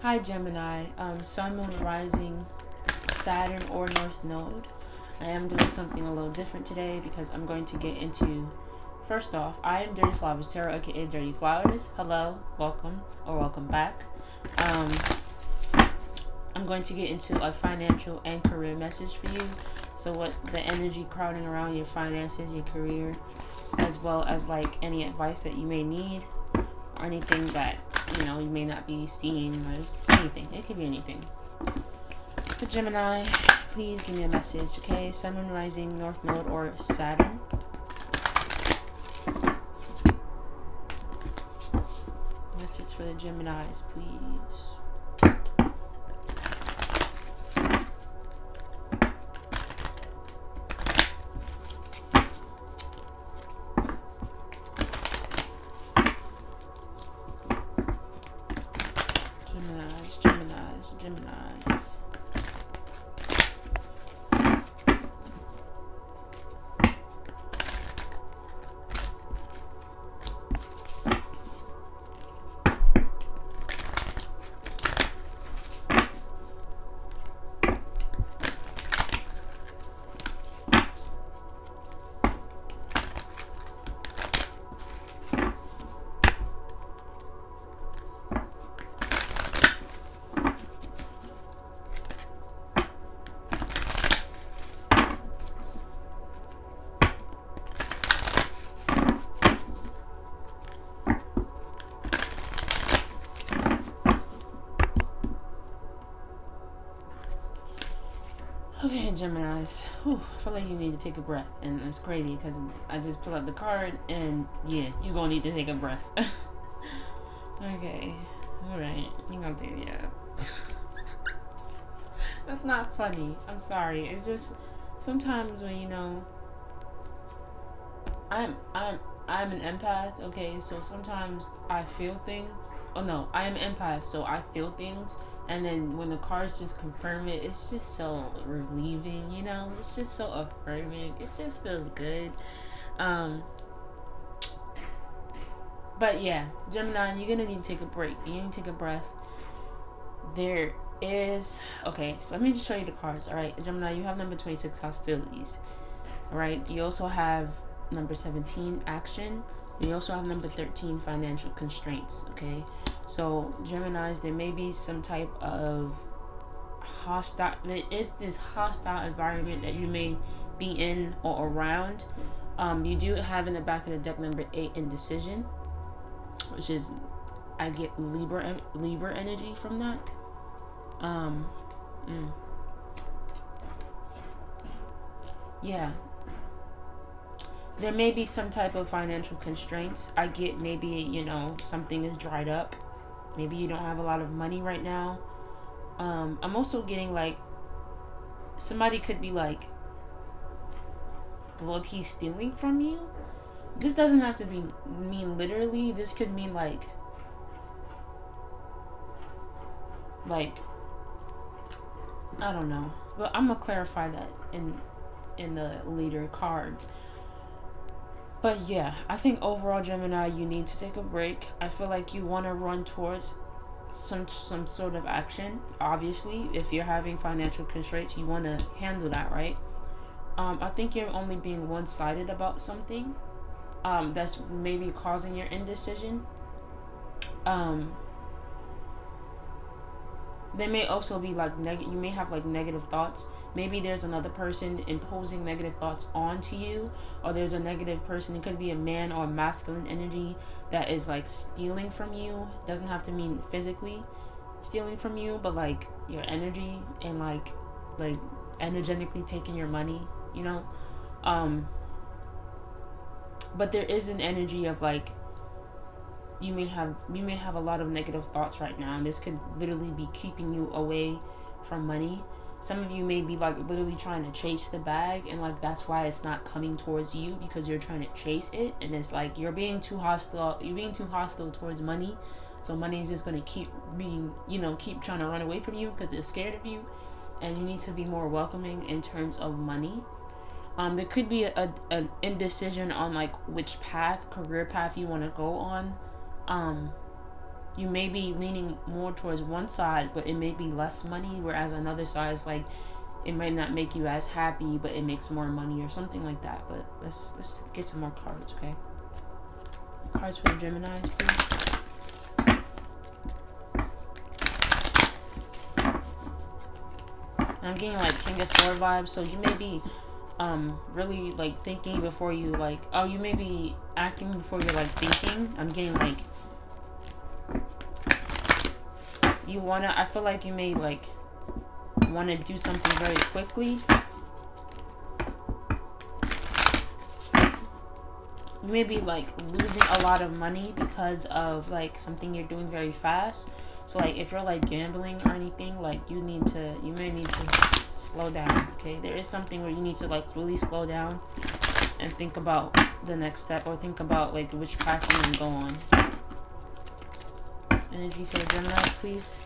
Hi Gemini, Sun, Moon, Rising, Saturn, or North Node. I am doing something a little different today because I'm going to get into, first off, I am Dirty Flowers Tarot, aka Dirty Flowers. Hello, welcome, or welcome back. I'm going to get into a financial and career message for you. So what the energy crowding around your finances, your career, as well as like any advice that you may need or anything that you may not be seeing, or anything. It could be anything. But Gemini, please give me a message, okay? Sun, Moon, Rising, North Node, or Saturn. Message for the Geminis, please. Geminis. Okay, Geminis. Whew, I feel like you need to take a breath, and it's crazy because I just pulled out the card, and yeah, you're gonna need to take a breath. Okay, all right, you gonna do That's not funny. I'm sorry. It's just sometimes when I'm an empath. Okay, so sometimes I feel things. Oh no, I am an empath, so I feel things. And then when the cards just confirm it, it's just so relieving, It's just so affirming. It just feels good. But yeah, Gemini, you're gonna need to take a break. You need to take a breath. There is so let me just show you the cards. All right, Gemini, you have number 26, hostilities. All right, you also have number 17, action. You also have number 13, financial constraints. Okay, so Geminis, there may be some type of hostile. There is this hostile environment that you may be in or around. You do have in the back of the deck number 8, indecision, which is, I get Libra energy from that. Yeah, there may be some type of financial constraints. I get maybe, something is dried up. Maybe you don't have a lot of money right now. I'm also getting like somebody could be like low-key stealing from you. This doesn't have to mean literally. This could mean like I don't know. But I'm gonna clarify that in the later cards. But yeah, I think overall, Gemini, you need to take a break. I feel like you want to run towards some sort of action. Obviously, if you're having financial constraints, you want to handle that, right? I think you're only being one-sided about something. That's maybe causing your indecision. There may also be like you may have like negative thoughts. Maybe there's another person imposing negative thoughts onto you, or there's a negative person. It could be a man or a masculine energy that is like stealing from you. Doesn't have to mean physically stealing from you, but like your energy and like energetically taking your money, but there is an energy of like you may have a lot of negative thoughts right now, and this could literally be keeping you away from money. Some of you may be like literally trying to chase the bag, and like that's why it's not coming towards you, because you're trying to chase it, and it's like you're being too hostile towards money. So money is just going to keep being, keep trying to run away from you because it's scared of you, and you need to be more welcoming in terms of money. There could be an indecision on like which career path you want to go on. you may be leaning more towards one side, but it may be less money, whereas another side is like, it might not make you as happy, but it makes more money or something like that. But let's get some more cards, okay? Cards for the Geminis, please. I'm getting like King of Sword vibes, so you may be really like thinking before you like, oh, you may be acting before you're like thinking. I'm getting like, I feel like you may like want to do something very quickly. You may be like losing a lot of money because of like something you're doing very fast. So like if you're like gambling or anything, like you may need to slow down, okay? There is something where you need to like really slow down and think about the next step, or think about like which path you can go on. Energy for the Geminis, please.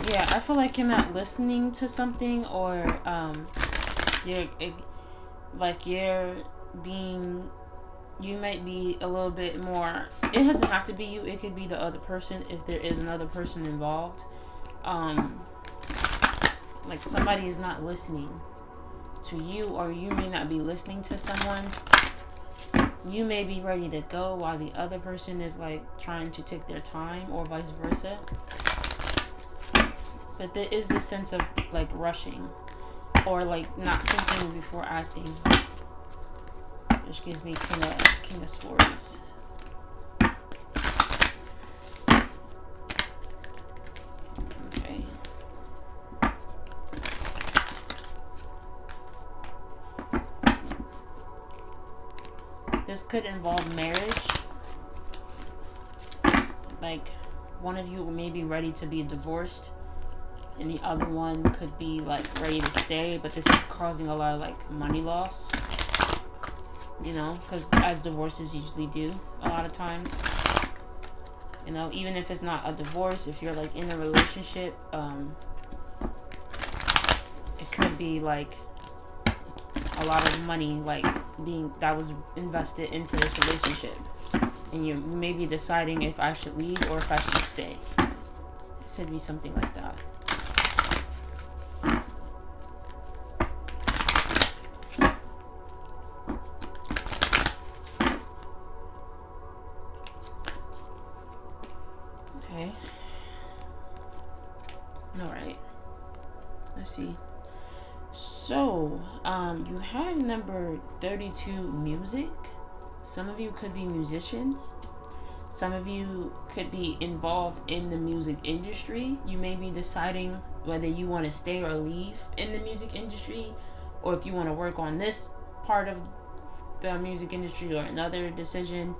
Yeah, I feel like you're not listening to something, or you might be a little bit more, it doesn't have to be you, it could be the other person if there is another person involved. Like somebody is not listening to you, or you may not be listening to someone. You may be ready to go while the other person is like trying to take their time, or vice versa. But there is this sense of like rushing, or like not thinking before acting, which gives me King of Swords. Okay. This could involve marriage. Like one of you may be ready to be divorced, and the other one could be like ready to stay, but this is causing a lot of like money loss, you know, because as divorces usually do a lot of times, you know, even if it's not a divorce, if you're like in a relationship, it could be like a lot of money like that was invested into this relationship, and you may be deciding if I should leave or if I should stay. It could be something like that. Okay. Alright. Let's see. So, you have number 32, music. Some of you could be musicians. Some of you could be involved in the music industry. You may be deciding whether you want to stay or leave in the music industry, or if you want to work on this part of the music industry or another decision.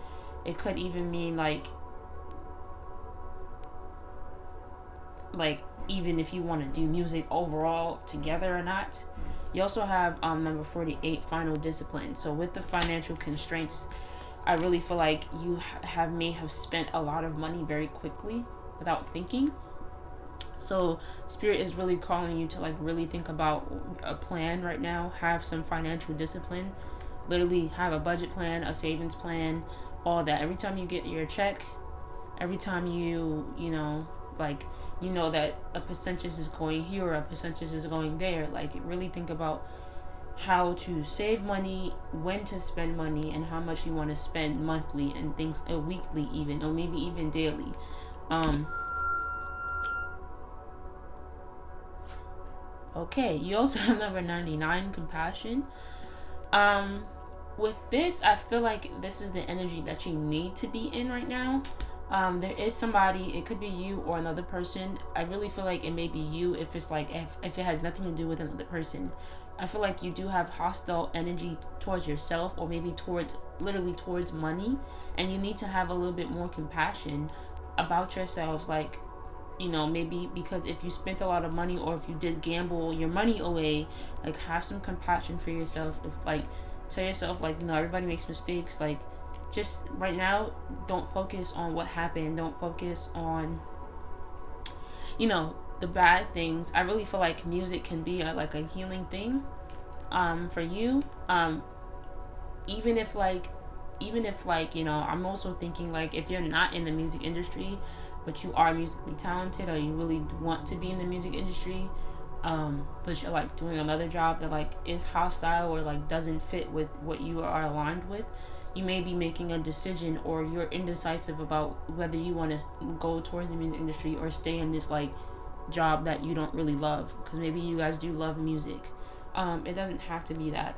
It could even mean like even if you want to do music overall together or not. You also have number 48, final discipline. So with the financial constraints, I really feel like you may have spent a lot of money very quickly without thinking. So Spirit is really calling you to like really think about a plan right now. Have some financial discipline. Literally have a budget plan, a savings plan, all that. Every time you get your check, every time you know that a percentage is going here or a percentage is going there, like really think about how to save money, when to spend money, and how much you want to spend monthly and things, weekly even, or maybe even daily. Okay, you also have number 99, compassion. With this, I feel like this is the energy that you need to be in right now. There is somebody, it could be you or another person. I really feel like it may be you if it's like, if it has nothing to do with another person. I feel like you do have hostile energy towards yourself, or maybe literally towards money, and you need to have a little bit more compassion about yourselves. Like, you know, maybe because if you spent a lot of money, or if you did gamble your money away, like have some compassion for yourself. It's like, Tell yourself, like, you know, everybody makes mistakes. Like, just right now, don't focus on what happened. Don't focus on, you know, the bad things. I really feel like music can be like a healing thing for you. Even if like, you know, I'm also thinking, like, if you're not in the music industry but you are musically talented, or you really want to be in the music industry, but you're like doing another job that like is hostile or like doesn't fit with what you are aligned with, you may be making a decision, or you're indecisive about whether you want to go towards the music industry or stay in this like job that you don't really love, because maybe you guys do love music. It doesn't have to be that.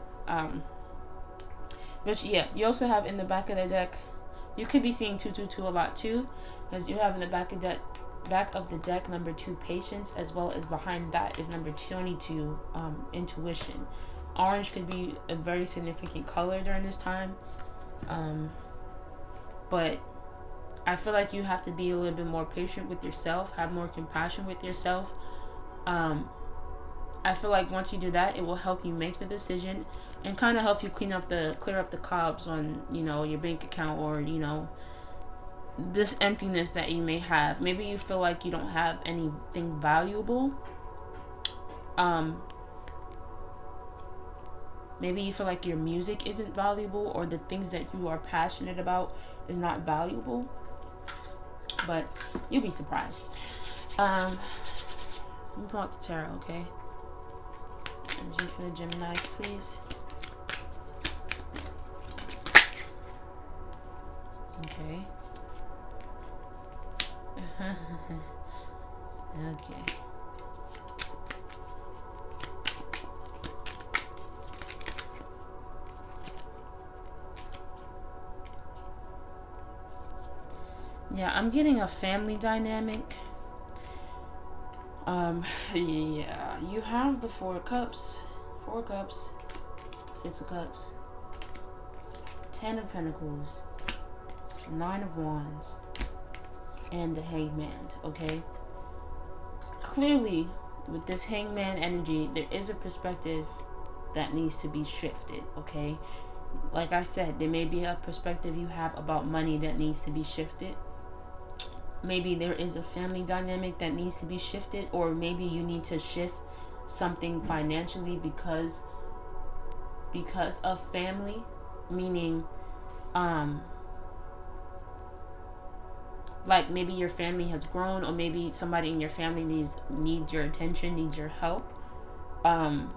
But yeah, you also have in the back of the deck, you could be seeing 222 a lot too, as you have in the back of the deck number 2, patience, as well as behind that is number 22, intuition. Orange could be a very significant color during this time, but I feel like you have to be a little bit more patient with yourself, have more compassion with yourself. I feel like once you do that, it will help you make the decision and kind of help you clear up the cobs on, you know, your bank account, or, you know, this emptiness that you may have. Maybe you feel like you don't have anything valuable. Maybe you feel like your music isn't valuable, or the things that you are passionate about is not valuable. But you'll be surprised. Let me pull out the tarot, okay? Energy for the Geminis, please. Okay. Okay. Yeah, I'm getting a family dynamic. Yeah, you have the 4 cups, 6 of cups, 10 of pentacles, 9 of wands, and the hangman, okay? Clearly, with this hangman energy, there is a perspective that needs to be shifted, okay? Like I said, there may be a perspective you have about money that needs to be shifted. Maybe there is a family dynamic that needs to be shifted, or maybe you need to shift something financially because of family, meaning like maybe your family has grown, or maybe somebody in your family needs your attention, needs your help. Some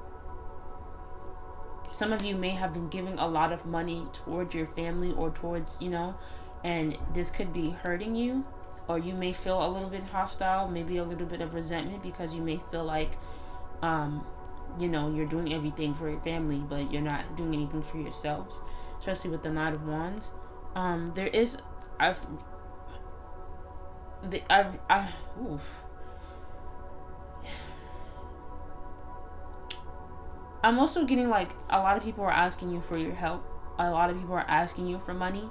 of you may have been giving a lot of money towards your family, or towards, you know, and this could be hurting you. Or you may feel a little bit hostile, maybe a little bit of resentment, because you may feel like, you know, you're doing everything for your family, but you're not doing anything for yourselves. Especially with the Knight of Wands. There is, I'm also getting like a lot of people are asking you for your help. A lot of people are asking you for money,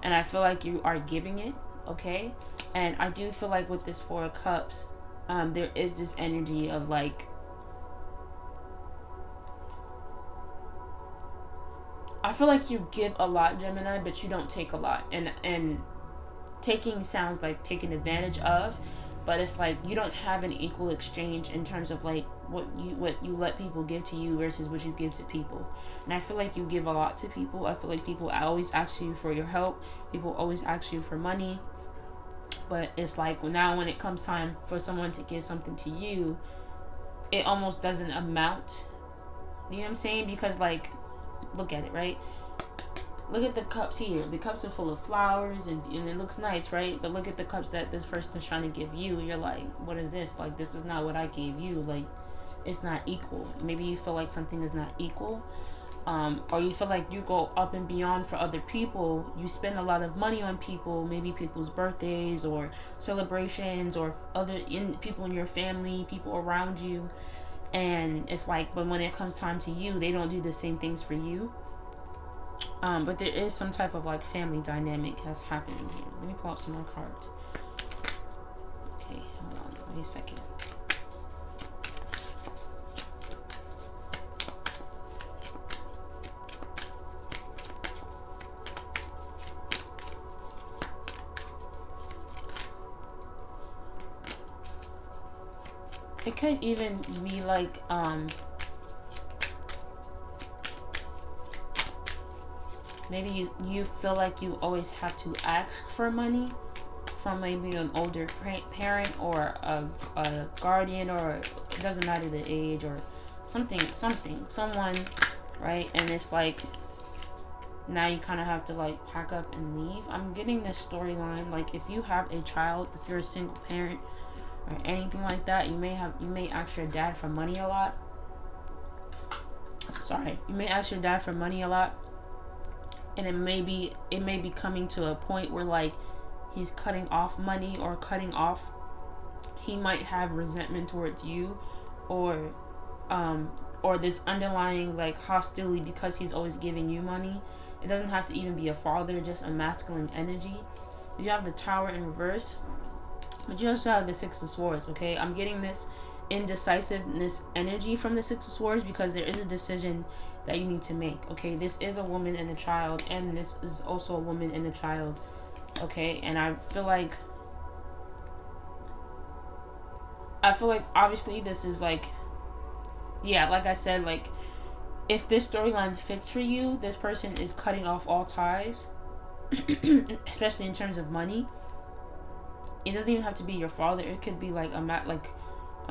and I feel like you are giving it. Okay, and I do feel like with this 4 of cups, there is this energy of like, I feel like you give a lot, Gemini, but you don't take a lot, and taking sounds like taking advantage of, but it's like you don't have an equal exchange in terms of like what you let people give to you versus what you give to people. And I feel like you give a lot to people. I feel like people always ask you for your help. People always ask you for money. But it's like now when it comes time for someone to give something to you, it almost doesn't amount. You know what I'm saying? Because like, look at it, right? Look at the cups here. The cups are full of flowers, and it looks nice, right? But look at the cups that this person is trying to give you. You're like, what is this? Like, this is not what I gave you. Like, it's not equal. Maybe you feel like something is not equal. Or you feel like you go up and beyond for other people. You spend a lot of money on people, maybe people's birthdays or celebrations, or people in your family, people around you. And it's like, but when it comes time to you, they don't do the same things for you. But there is some type of like family dynamic that's happening here. Let me pull out some more cards. Okay, hold on. Wait a second. it could even be like, maybe you feel like you always have to ask for money from maybe an older parent or a guardian, or it doesn't matter the age, or someone, right? And it's like, now you kind of have to like pack up and leave. I'm getting this storyline, like if you have a child, if you're a single parent or anything like that, you may ask your dad for money a lot. You may ask your dad for money a lot, and it may be coming to a point where like he's cutting off money, or he might have resentment towards you, or this underlying like hostility because he's always giving you money. It doesn't have to even be a father, just a masculine energy. You have the Tower in reverse, but you also have the Six of Swords, okay? I'm getting this indecisiveness energy from the Six of Swords because there is a decision that you need to make, okay? This is a woman and a child, and this is also a woman and a child, okay? And I feel like obviously this is like, yeah, like I said, like if this storyline fits for you, this person is cutting off all ties, especially in terms of money. It doesn't even have to be your father. It could be like a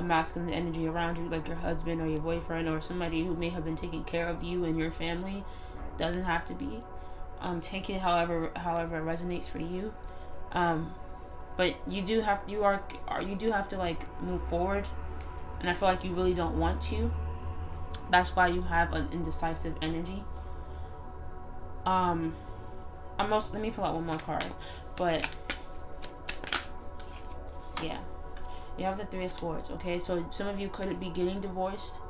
masculine energy around you, like your husband or your boyfriend or somebody who may have been taking care of you and your family. Doesn't have to be. Take it however it resonates for you. But you do have to like move forward, and I feel like you really don't want to. That's why you have an indecisive energy. Let me pull out one more card, but yeah, you have the Three of Swords. Okay, so some of you could be getting divorced.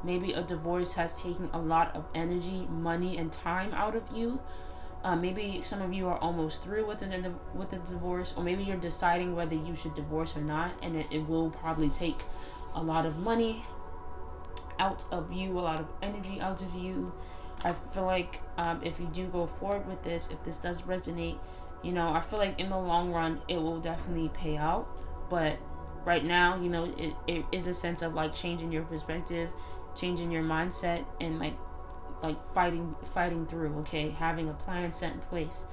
Maybe a divorce has taken a lot of energy, money, and time out of you. Maybe some of you are almost through with the divorce, or maybe you're deciding whether you should divorce or not, and it will probably take a lot of money out of you, a lot of energy out of you. I feel like if you do go forward with this, if this does resonate, you know, I feel like in the long run it will definitely pay out. But right now, you know, it is a sense of like changing your perspective, changing your mindset, and like fighting through, okay? Having a plan set in place.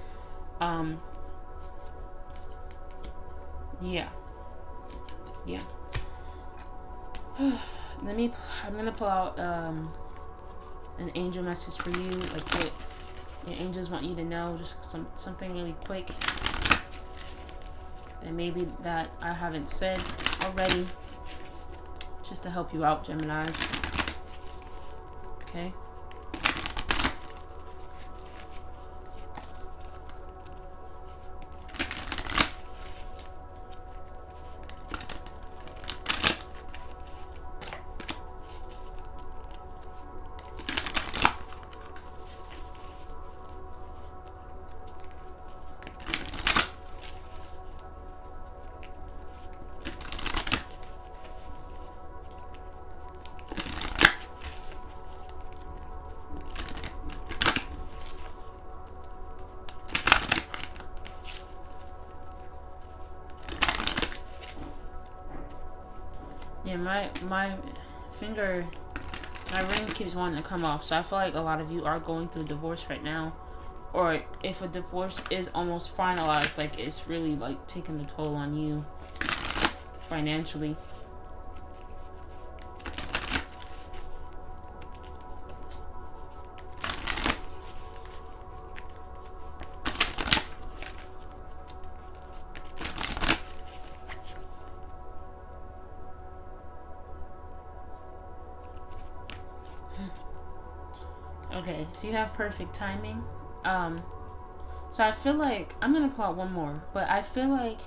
Yeah. I'm gonna pull out an angel message for you, like what your angels want you to know, just something really quick that maybe that I haven't said already, just to help you out, Geminis. Okay. Yeah, my ring keeps wanting to come off, so I feel like a lot of you are going through a divorce right now, or if a divorce is almost finalized, like it's really like taking the toll on you financially. Okay, so you have perfect timing. So I feel like I'm gonna pull out one more, but I feel like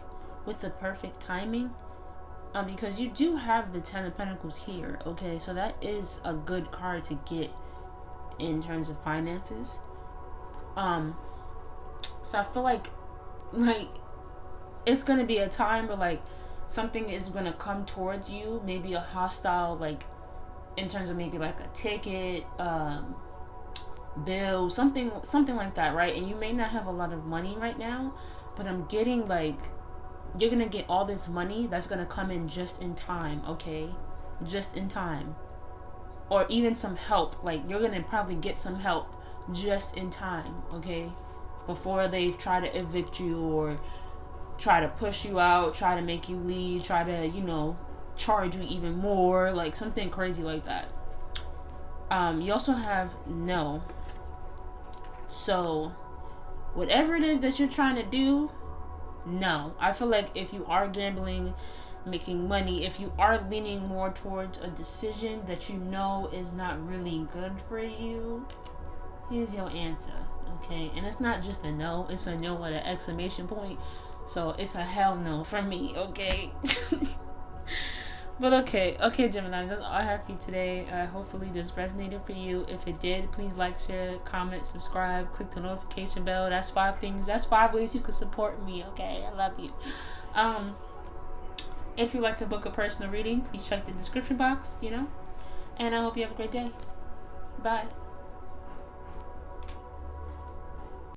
with the perfect timing, because you do have the Ten of Pentacles here, okay, so that is a good card to get in terms of finances. So I feel like it's gonna be a time where like something is gonna come towards you, maybe a hostile, like in terms of maybe like a ticket, bill, something like that, right? And you may not have a lot of money right now, but I'm getting like you're gonna get all this money that's gonna come in just in time, okay? Just in time. Or even some help. Like, you're gonna probably get some help just in time, okay? Before they try to evict you or try to push you out, try to make you leave, try to, you know, charge you even more, like something crazy like that. You also have no. So whatever it is that you're trying to do, no. I feel like if you are gambling, making money, if you are leaning more towards a decision that you know is not really good for you, here's your answer, okay? And it's not just a no, it's a no with an exclamation point. So it's a hell no from me, okay? But okay, Geminis, that's all I have for you today. Hopefully this resonated for you. If it did, please like, share, comment, subscribe, click the notification bell. That's 5 things. That's 5 ways you can support me, okay? I love you. If you'd like to book a personal reading, please check the description box, you know? And I hope you have a great day. Bye.